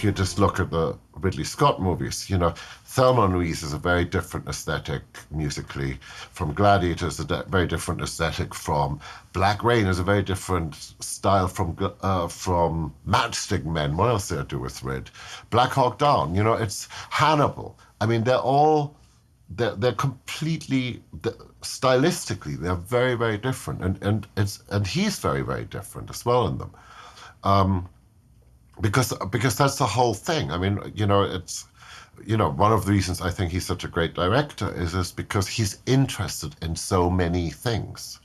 if you just look at the Ridley Scott movies, Thelma and Louise is a very different aesthetic musically from Gladiator, is a very different aesthetic from Black Rain, is a very different style from Matchstick Men. What else did I do with Rid? Black Hawk Down, it's Hannibal. I mean, they're completely, stylistically, they're very, very different. And he's very, very different as well in them. Because that's the whole thing. I mean, it's, one of the reasons I think he's such a great director is because he's interested in so many things,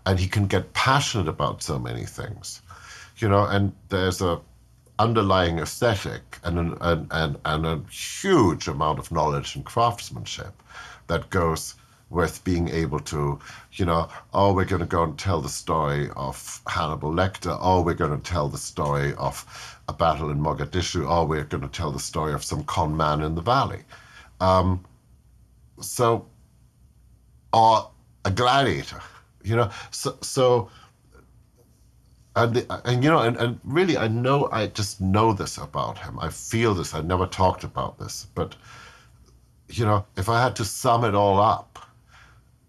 and he can get passionate about so many things, and there's a underlying aesthetic and a huge amount of knowledge and craftsmanship that goes with being able to, we're going to go and tell the story of Hannibal Lecter, we're going to tell the story of a battle in Mogadishu, we're going to tell the story of some con man in the valley. Or a gladiator, and really, I just know this about him. I feel this. I never talked about this, but if I had to sum it all up,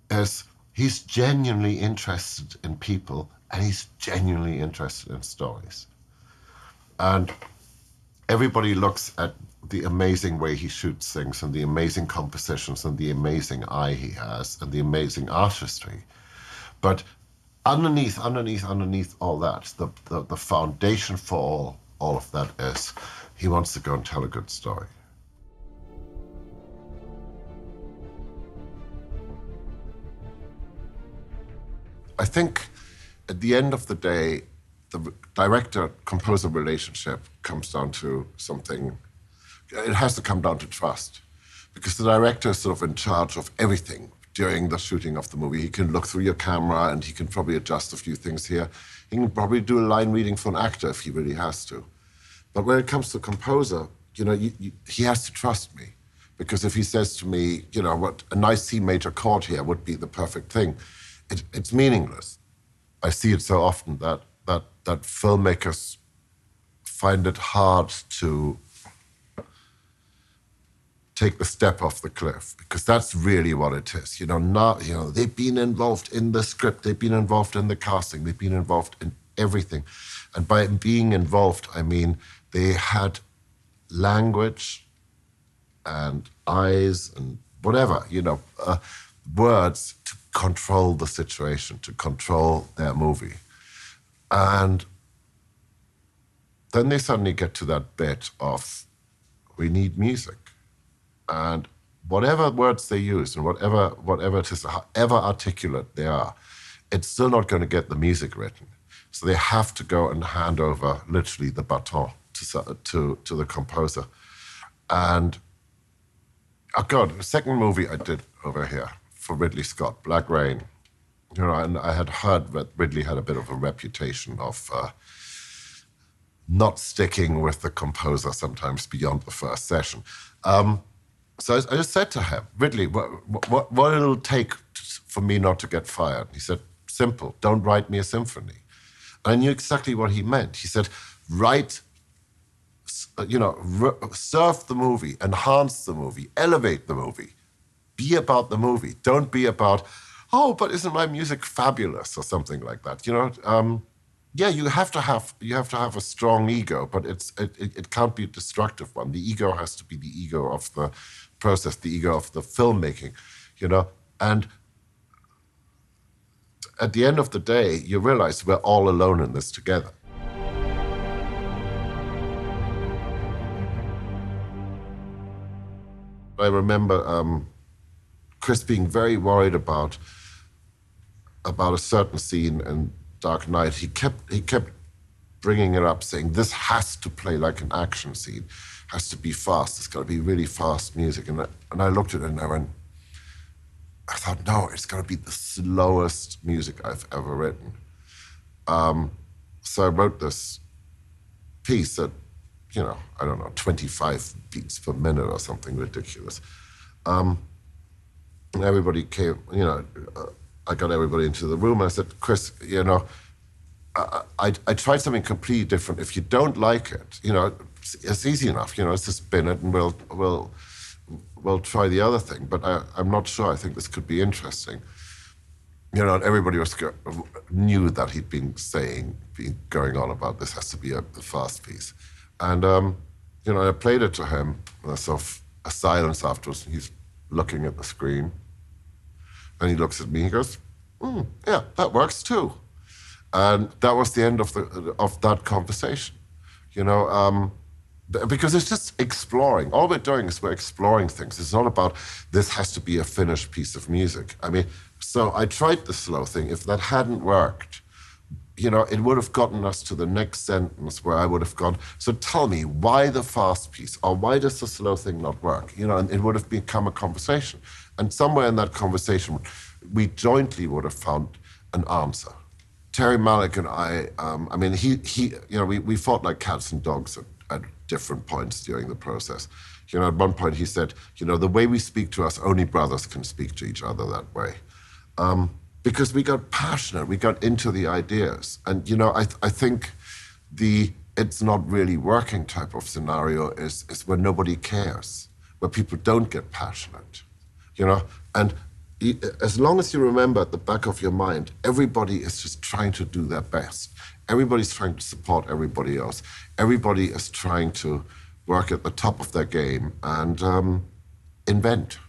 is he's genuinely interested in people, and he's genuinely interested in stories. And everybody looks at the amazing way he shoots things, and the amazing compositions, and the amazing eye he has, and the amazing artistry. But underneath all that, the foundation for all of that is he wants to go and tell a good story. I think at the end of the day, the director-composer relationship comes down to something. It has to come down to trust, because the director is sort of in charge of everything during the shooting of the movie. He can look through your camera, and he can probably adjust a few things here. He can probably do a line reading for an actor if he really has to. But when it comes to composer, he has to trust me, because if he says to me, what a nice C major chord here would be the perfect thing, it's meaningless. I see it so often that filmmakers find it hard to take the step off the cliff, because that's really what it is. They've been involved in the script, they've been involved in the casting, they've been involved in everything. And by being involved, I mean they had language and eyes and whatever, words to control the situation, to control their movie. And then they suddenly get to that bit of, we need music. And whatever words they use and whatever it is, however articulate they are, it's still not going to get the music written. So they have to go and hand over literally the baton to the composer. And, oh God, the second movie I did over here for Ridley Scott, Black Rain, and I had heard that Ridley had a bit of a reputation of not sticking with the composer sometimes beyond the first session. So I just said to him, Ridley, what it'll take for me not to get fired? He said, simple, don't write me a symphony. And I knew exactly what he meant. He said, write, serve the movie, enhance the movie, elevate the movie. Be about the movie. Don't be about, but isn't my music fabulous or something like that? You have to have a strong ego, but it can't be a destructive one. The ego has to be the ego of the process, the ego of the filmmaking, And at the end of the day, you realize we're all alone in this together. I remember Chris being very worried about a certain scene in Dark Knight. He kept bringing it up, saying this has to play like an action scene, has to be fast. It's got to be really fast music. And I looked at it and I thought, no, it's got to be the slowest music I've ever written. So I wrote this piece that, 25 beats per minute or something ridiculous. And everybody came, I got everybody into the room and I said, Chris, I tried something completely different. If you don't like it, it's easy enough, it's just spin it and we'll try the other thing. But I'm not sure. I think this could be interesting. And everybody knew that he'd been going on about this has to be a fast piece. And, I played it to him, and there's sort of a silence afterwards, and he's looking at the screen. And he looks at me, he goes, yeah, that works too. And that was the end of that conversation, because it's just exploring. All we're doing is we're exploring things. It's not about this has to be a finished piece of music. I mean, so I tried the slow thing. If that hadn't worked, it would have gotten us to the next sentence where I would have gone, so tell me, why the fast piece? Or why does the slow thing not work? And it would have become a conversation. And somewhere in that conversation, we jointly would have found an answer. Terry Malick and I mean, we fought like cats and dogs at different points during the process. At one point he said, the way we speak to us, only brothers can speak to each other that way. Because we got passionate, we got into the ideas. And, I think the it's not really working type of scenario is where nobody cares, where people don't get passionate, And as long as you remember at the back of your mind, everybody is just trying to do their best. Everybody's trying to support everybody else. Everybody is trying to work at the top of their game and invent.